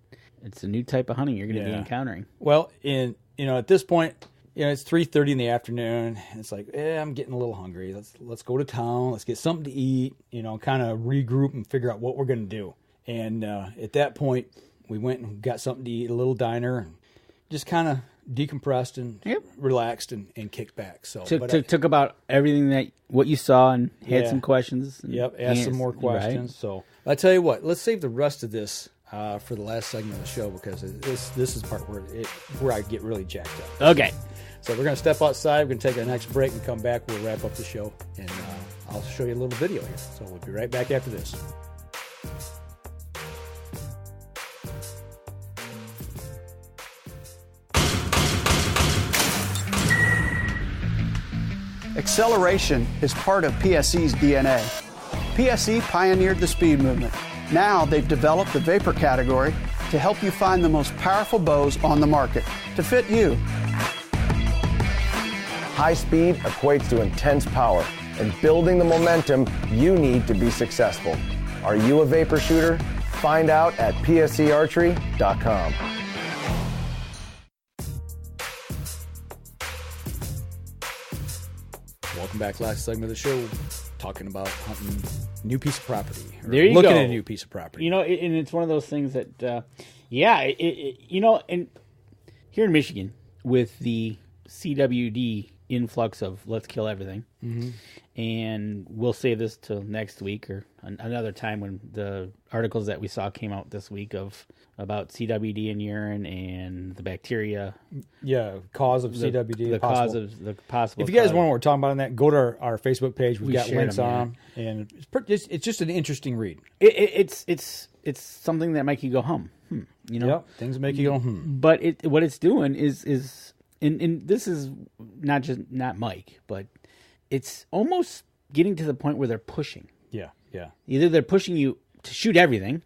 it's a new type of hunting you're going to be encountering. Well, you know, at this point, you know, it's 3:30 in the afternoon. And it's like, I'm getting a little hungry. Let's go to town. Let's get something to eat. You know, kind of regroup and figure out what we're going to do. And at that point, we went and got something to eat, a little diner, and just kind of decompressed and relaxed and kicked back. So took about everything what you saw and had some questions. Asked some more questions. Right. So I tell you what, let's save the rest of this for the last segment of the show, because this is the part where I get really jacked up. Okay. So we're going to step outside. We're going to take our next break and come back. We'll wrap up the show, and I'll show you a little video here. So we'll be right back after this. Acceleration is part of PSE's DNA. PSE pioneered the speed movement. Now they've developed the vapor category to help you find the most powerful bows on the market to fit you. High speed equates to intense power and building the momentum you need to be successful. Are you a vapor shooter? Find out at psearchery.com. Welcome back. Last segment of the show, talking about hunting new piece of property. There you looking go. at a new piece of property. You know, and it's one of those things that, you know, and here in Michigan with the CWD influx of let's kill everything, and we'll save this till next week or another time when the articles that we saw came out this week about CWD in urine and the bacteria. Yeah, cause of CWD. The cause of the possible. If you guys want what we're talking about on that, go to our Facebook page. We've got links them, on, and it's just an interesting read. It's something that make you go you know, yep, things make you go But what it's doing is and this is not Mike, but it's almost getting to the point where they're pushing. Yeah. Either they're pushing you to shoot everything,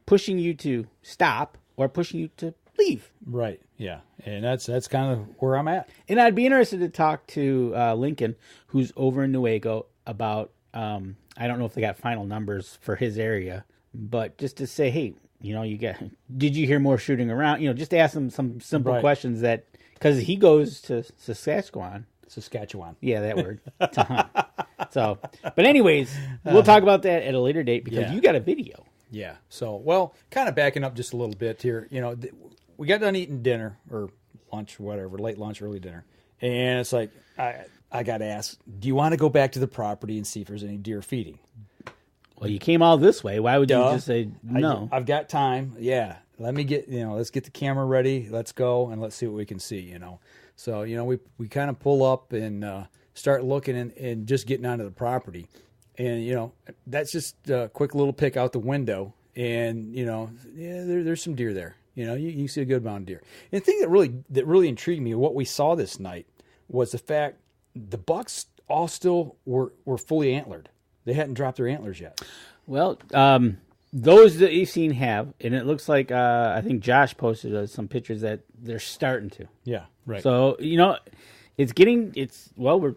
pushing you to stop, or pushing you to leave. Right. Yeah. And that's kind of where I'm at. And I'd be interested to talk to Lincoln, who's over in Newaygo, about I don't know if they got final numbers for his area, but just to say, hey, you know, did you hear more shooting around? You know, just ask him some simple questions that, because he goes to Saskatchewan Saskatchewan. Yeah, that word. To hunt. So, but anyways, we'll talk about that at a later date because you got a video. Yeah. So, well, kind of backing up just a little bit here. We got done eating dinner or lunch, or whatever, late lunch, early dinner, and it's like I got asked, do you want to go back to the property and see if there's any deer feeding? Well, you came all this way. Why would you just say no? I've got time. Yeah. Let me get, let's get the camera ready. Let's go and let's see what we can see, So, we kind of pull up and start looking and just getting onto the property. And, that's just a quick little pick out the window. And, there's some deer there. You see a good amount of deer. And the thing that really intrigued me, what we saw this night, was the fact the bucks all still were fully antlered. They hadn't dropped their antlers yet. Well, those that you've seen have, and it looks like I think Josh posted some pictures that they're starting to. Yeah, right. So now we're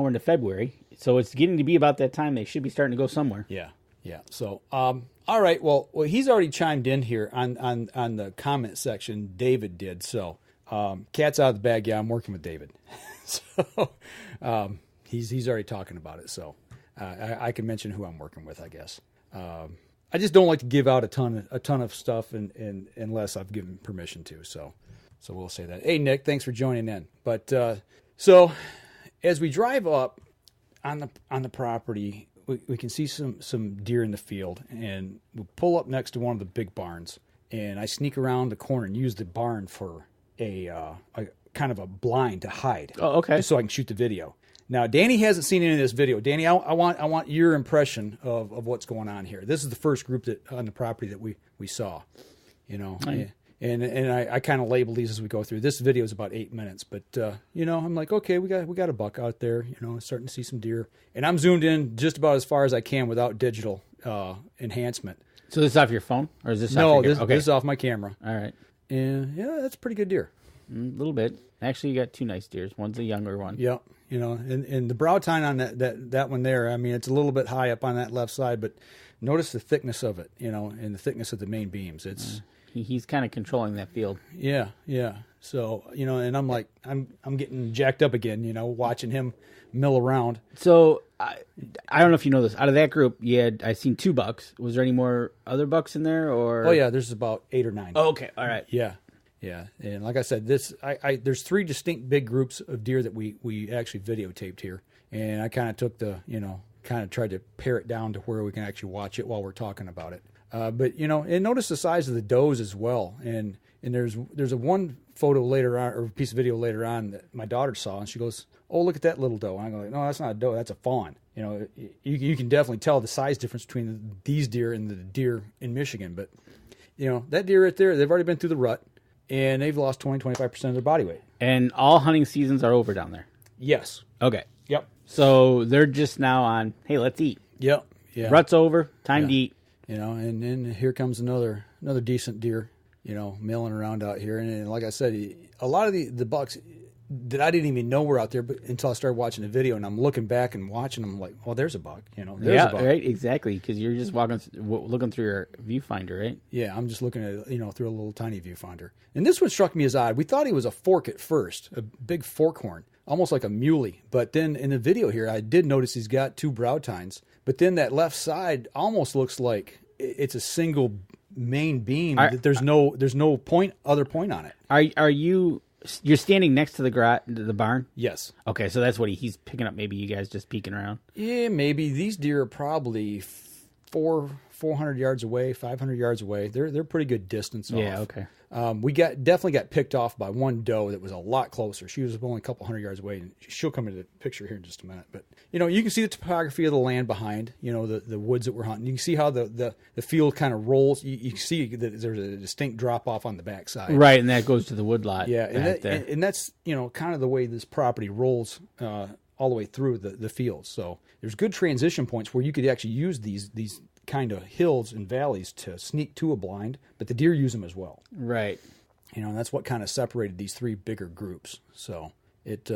into February, so it's getting to be about that time. They should be starting to go somewhere. Yeah. So, all right. Well, he's already chimed in here on the comment section. David did so. Cat's out of the bag. Yeah, I'm working with David. So, he's already talking about it. So. I can mention who I'm working with, I guess. I just don't like to give out a ton of stuff unless I've given permission to. So we'll say that. Hey, Nick, thanks for joining in. But so as we drive up on the property, we can see some deer in the field, and we pull up next to one of the big barns, and I sneak around the corner and use the barn for a kind of a blind to hide. Oh, okay. Just so I can shoot the video. Now, Danny hasn't seen any of this video. Danny, I want your impression of what's going on here. This is the first group on the property that we saw, and I kind of label these as we go through. This video is about 8 minutes, but I'm like, okay, we got a buck out there, starting to see some deer, and I'm zoomed in just about as far as I can without digital enhancement. So this is off your phone, or is this this is off my camera. All right, and yeah, that's a pretty good deer. A little bit. Actually, you got two nice deers. One's a younger one. Yep. And the brow tine on that one there, I mean, it's a little bit high up on that left side, but notice the thickness of it, and the thickness of the main beams. It's he's kind of controlling that field. Yeah. So, and I'm like, I'm getting jacked up again, watching him mill around. So I don't know if you know this. Out of that group, I seen 2 bucks. Was there any more other bucks in there, or? Oh yeah, there's about 8 or 9. Oh, okay, all right. Yeah, and like I said, there's 3 distinct big groups of deer that we actually videotaped here, and I kind of took kind of tried to pare it down to where we can actually watch it while we're talking about it. But and notice the size of the does as well, and there's a one photo later on, or piece of video later on, that my daughter saw, and she goes, "Oh, look at that little doe." And I go, "No, that's not a doe, that's a fawn." You can definitely tell the size difference between these deer and the deer in Michigan, but that deer right there, they've already been through the rut. And they've lost 20-25% of their body weight. And all hunting seasons are over down there? Yes. Okay. Yep. So they're just now on, hey, let's eat. Yep. Yeah. Rut's over, time to eat. And then here comes another decent deer, milling around out here. And like I said, a lot of the bucks that I didn't even know were out there until I started watching the video, and I'm looking back and watching them like, well, there's a buck, there's a buck. Right, exactly, because you're just looking through your viewfinder, right? Yeah, I'm just looking at through a little tiny viewfinder. And this one struck me as odd. We thought he was a fork at first, a big fork horn, almost like a muley. But then in the video here, I did notice he's got 2 brow tines. But then that left side almost looks like it's a single main beam. There's no other point on it. Are you? You're standing next to the barn? Yes. Okay, so that's what he's picking up. Maybe you guys just peeking around? Yeah, maybe. These deer are probably 400 yards away, 500 yards away. They're pretty good distance off. Yeah, okay. We definitely got picked off by one doe that was a lot closer. She was only a couple hundred yards away, and she'll come into the picture here in just a minute. But you can see the topography of the land behind. The woods that we're hunting. You can see how the field kind of rolls. You see that there's a distinct drop off on the backside. Right, and that goes to the woodlot. Yeah, and that's kind of the way this property rolls all the way through the fields. So there's good transition points where you could actually use these kind of hills and valleys to sneak to a blind, but the deer use them as well. Right. And that's what kind of separated these 3 bigger groups. So it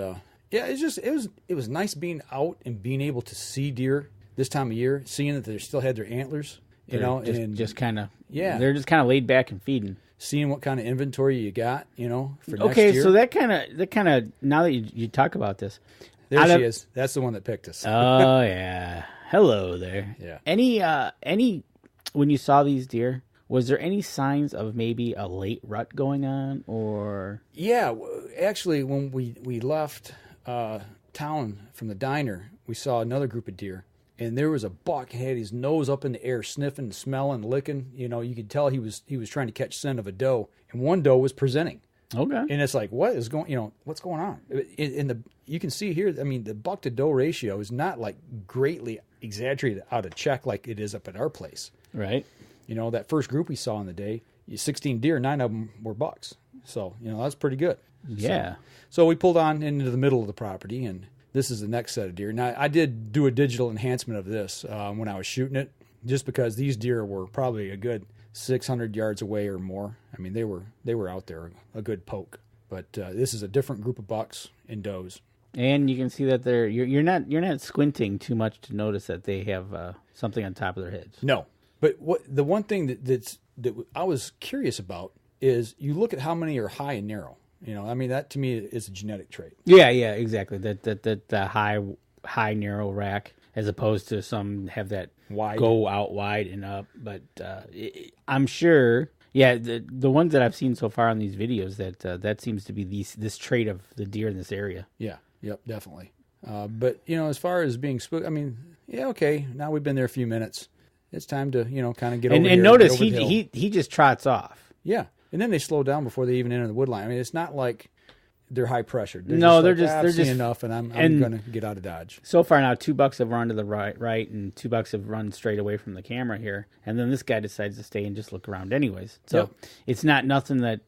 was nice being out and being able to see deer this time of year, seeing that they still had their antlers, just kind of they're just kind of laid back and feeding. seeing what kind of inventory you got, for next Okay, year. so that kind of now that you talk about this, there she is. That's the one that picked us. Oh yeah, hello there. Yeah. Any when you saw these deer, was there any signs of maybe a late rut going on, or? Yeah, actually, when we left town from the diner, we saw another group of deer, and there was a buck had his nose up in the air, sniffing, smelling, licking. You could tell he was trying to catch scent of a doe, and one doe was presenting. Okay, and it's like, what's going on? You can see here. I mean, the buck to doe ratio is not like greatly exaggerated out of check like it is up at our place. Right. That first group we saw in the day, 16 deer, 9 of them were bucks. So, that's pretty good. Yeah. So we pulled on into the middle of the property, and this is the next set of deer. Now, I did do a digital enhancement of this when I was shooting it, just because these deer were probably a good 600 yards away or more. I mean, they were out there a good poke. But this is a different group of bucks and does. And you can see that you're not squinting too much to notice that they have something on top of their heads. No. But the one thing that I was curious about is you look at how many are high and narrow. That to me is a genetic trait. Yeah, exactly. That high narrow rack, as opposed to some have that wide, go out wide and up. But I'm sure, the ones that I've seen so far on these videos, that seems to be this trait of the deer in this area. Yeah, yep, definitely. But as far as being spooked, okay. Now we've been there a few minutes. It's time to, kind of get over here. And notice he just trots off. Yeah. And then they slow down before they even enter the wood line. It's not like they're high pressure. They're just enough, and I'm going to get out of Dodge. So far now, 2 bucks have run to the right, and 2 bucks have run straight away from the camera here. And then this guy decides to stay and just look around anyways. So It's not nothing that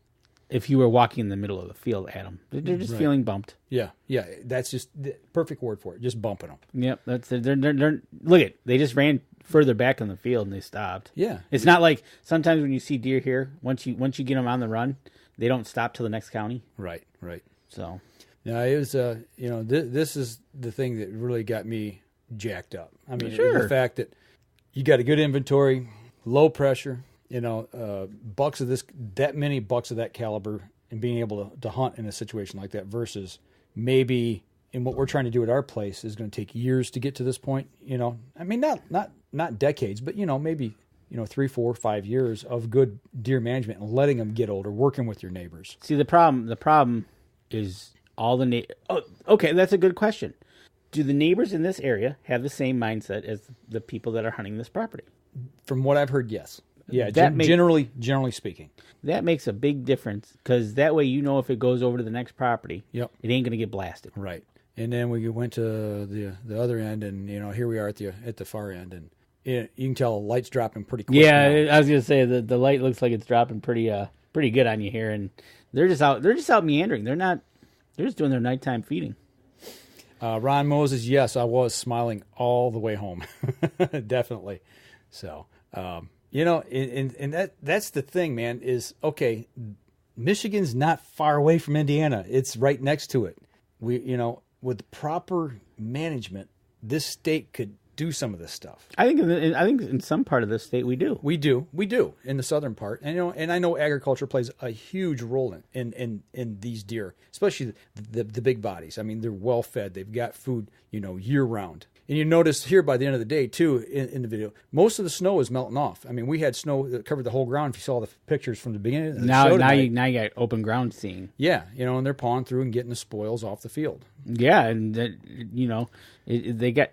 if you were walking in the middle of the field at them, they're just feeling bumped. Yeah. That's just the perfect word for it. Just bumping them. Yep. They're look at, they just ran further back in the field and they stopped. Yeah. It's not like sometimes when you see deer here, once you get them on the run, they don't stop till the next county. Right. So. Now it was, this is the thing that really got me jacked up. The fact that you got a good inventory, low pressure, bucks of that many bucks of that caliber, and being able to hunt in a situation like that versus maybe in what we're trying to do at our place is going to take years to get to this point. Not decades, but maybe 3, 4, 5 years of good deer management and letting them get older, working with your neighbors. See, the problem is all the okay, that's a good question. Do the neighbors in this area have the same mindset as the people that are hunting this property? From what I've heard, yes. Yeah, generally speaking. That makes a big difference, because that way if it goes over to the next property, it ain't going to get blasted. Right. And then we went to the other end, and here we are at the far end, and you can tell the light's dropping pretty quick. Yeah, now. I was going to say the light looks like it's dropping pretty good on you here, and they're just out meandering. They're just doing their nighttime feeding. Ron Moses, yes, I was smiling all the way home, definitely. So. And that's the thing, man, is, okay, Michigan's not far away from Indiana. It's right next to it. With proper management, this state could do some of this stuff. I think in some part of this state we do. We do in the southern part. And I know agriculture plays a huge role in these deer, especially the big bodies. They're well fed. They've got food, year round. And you notice here by the end of the day, too, in the video, most of the snow is melting off. We had snow that covered the whole ground. If you saw the pictures from the beginning of the show tonight. Now you got open ground seeing. Yeah, and they're pawing through and getting the spoils off the field. Yeah, and they got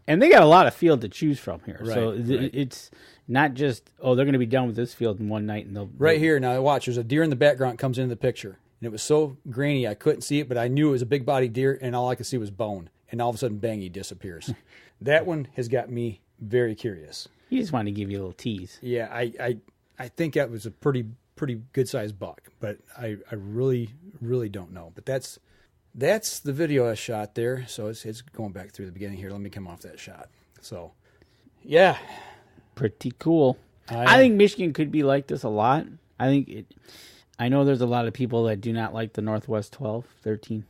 a lot of field to choose from here. Right, so it's not just, they're going to be done with this field in one night. And right here, now watch, there's a deer in the background that comes into the picture. And it was so grainy I couldn't see it, but I knew it was a big body deer, and all I could see was bone. And all of a sudden, bang, he disappears. That one has got me very curious. He just wanted to give you a little tease. Yeah, I think that was a pretty good-sized buck, but I really, really don't know. But that's the video I shot there, so it's going back through the beginning here. Let me come off that shot. So, yeah. Pretty cool. I think Michigan could be like this a lot. I know there's a lot of people that do not like the Northwest 12, 13.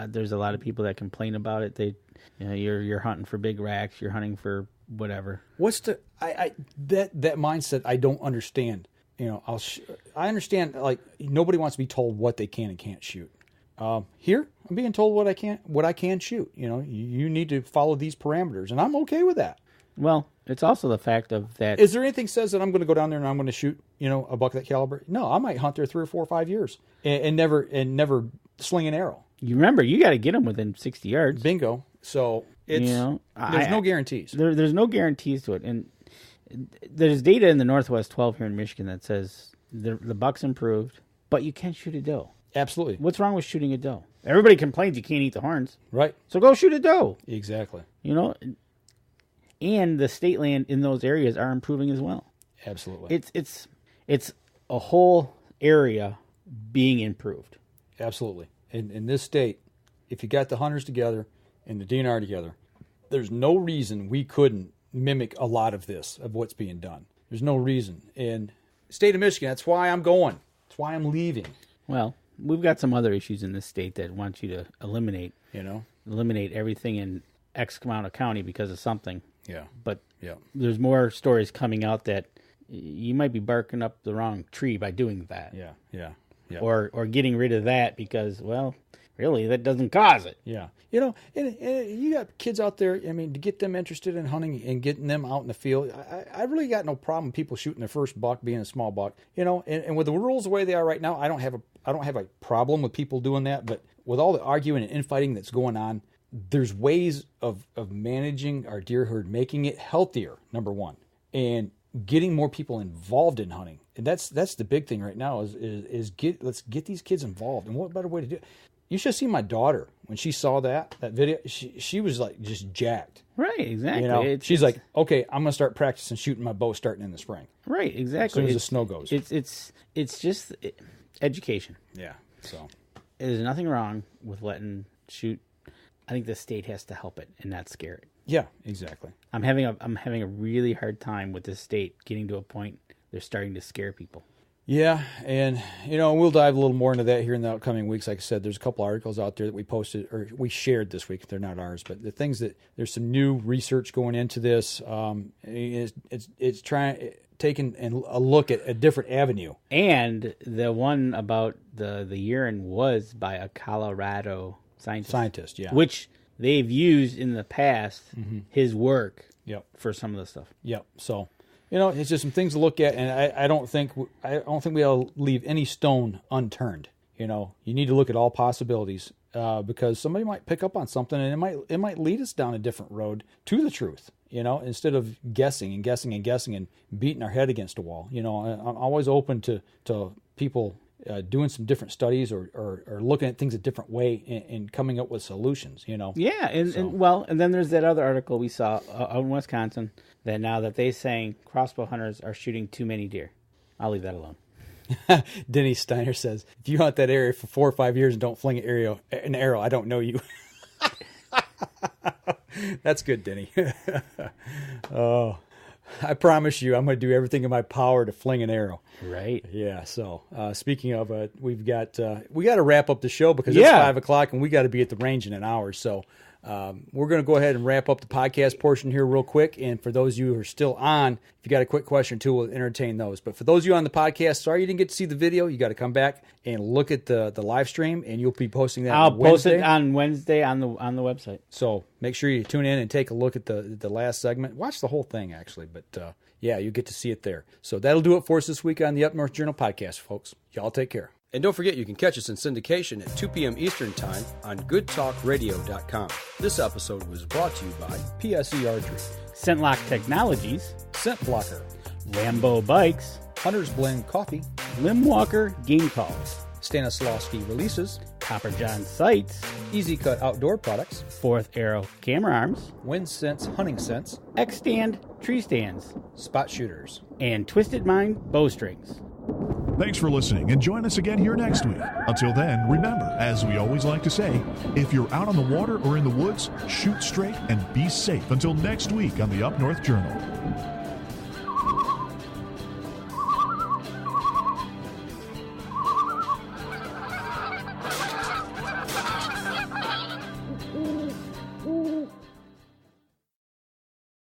There's a lot of people that complain about it. You're hunting for big racks. You're hunting for whatever. What's that mindset I don't understand. I understand, like, nobody wants to be told what they can and can't shoot. Here, I'm being told what I can shoot. You need to follow these parameters, and I'm okay with that. Well, it's also the fact of that. Is there anything says that I'm going to go down there and I'm going to shoot, a buck that caliber? No, I might hunt there 3 or 4 or 5 years and never sling an arrow. You remember, you got to get them within 60 yards. Bingo. So there's no guarantees. There's no guarantees to it, and there's data in the Northwest 12 here in Michigan that says the buck's improved, but you can shoot a doe. Absolutely. What's wrong with shooting a doe? Everybody complains you can't eat the horns. Right. So go shoot a doe. Exactly. And the state land in those areas are improving as well. Absolutely. It's a whole area being improved. Absolutely. In this state, if you got the hunters together and the DNR together, there's no reason we couldn't mimic a lot of this, of what's being done. There's no reason. In the state of Michigan, that's why I'm going. That's why I'm leaving. Well, we've got some other issues in this state that want you to eliminate everything in X amount of county because of something. Yeah. But there's more stories coming out that you might be barking up the wrong tree by doing that. Yeah. Or getting rid of that because, well, really, that doesn't cause it. Yeah. And you got kids out there, to get them interested in hunting and getting them out in the field, I really got no problem with people shooting their first buck being a small buck. And with the rules the way they are right now, I don't have a problem with people doing that, but with all the arguing and infighting that's going on, there's ways of managing our deer herd, making it healthier, number one, and getting more people involved in hunting. And that's the big thing right now let's get these kids involved. And what better way to do it? You should see my daughter when she saw that video. She was like just jacked. Right, exactly. She's like, okay, I'm gonna start practicing shooting my bow starting in the spring. Right, exactly. As soon as the snow goes. It's just education. Yeah. So there's nothing wrong with letting shoot. I think the state has to help it and not scare it. Yeah, exactly. I'm having a really hard time with the state getting to a point they're starting to scare people. Yeah, and we'll dive a little more into that here in the upcoming weeks. Like I said, there's a couple articles out there that we posted or we shared this week. They're not ours, but the things that there's some new research going into this. It's taking a look at a different avenue. And the one about the urine was by a Colorado scientist, yeah, which they've used in the past. His work, for some of the stuff. Yep. So. It's just some things to look at, and I don't think we ought to leave any stone unturned. You need to look at all possibilities because somebody might pick up on something, and it might lead us down a different road to the truth. Instead of guessing and beating our head against a wall. I'm always open to people doing some different studies or looking at things a different way and coming up with solutions. Yeah, and then there's that other article we saw out in Wisconsin. That now that they're saying crossbow hunters are shooting too many deer. I'll leave that alone. Denny Steiner says, if you hunt that area for 4 or 5 years and don't fling an arrow, I don't know you. That's good, Denny. Oh, I promise you I'm going to do everything in my power to fling an arrow. Right. Yeah, so speaking of, we got to wrap up the show because it's 5 o'clock and we got to be at the range in an hour, so... we're going to go ahead and wrap up the podcast portion here real quick. And for those of you who are still on, if you got a quick question or two, we'll entertain those. But for those of you on the podcast, sorry you didn't get to see the video. You got to come back and look at the live stream, and you'll be posting that I'll post it on Wednesday on the website. So make sure you tune in and take a look at the last segment. Watch the whole thing, actually. But you get to see it there. So that'll do it for us this week on the Up North Journal podcast, folks. Y'all take care. And don't forget, you can catch us in syndication at 2 p.m. Eastern Time on goodtalkradio.com. This episode was brought to you by PSE Archery, Scent-Lok Technologies, Scent Blocker, Rambo Bikes, Hunter's Blend Coffee, Limb Walker Game Calls, Stanislawski Releases, Copper John Sights, EZ Kut Outdoor Products, Fourth Arrow Camera Arms, Wind Sense Hunting Sense, X-Stand Tree Stands, Spot Shooters, and Twisted Mind Bowstrings. Thanks for listening, and join us again here next week. Until then, remember, as we always like to say, if you're out on the water or in the woods, shoot straight and be safe. Until next week on the Up North Journal.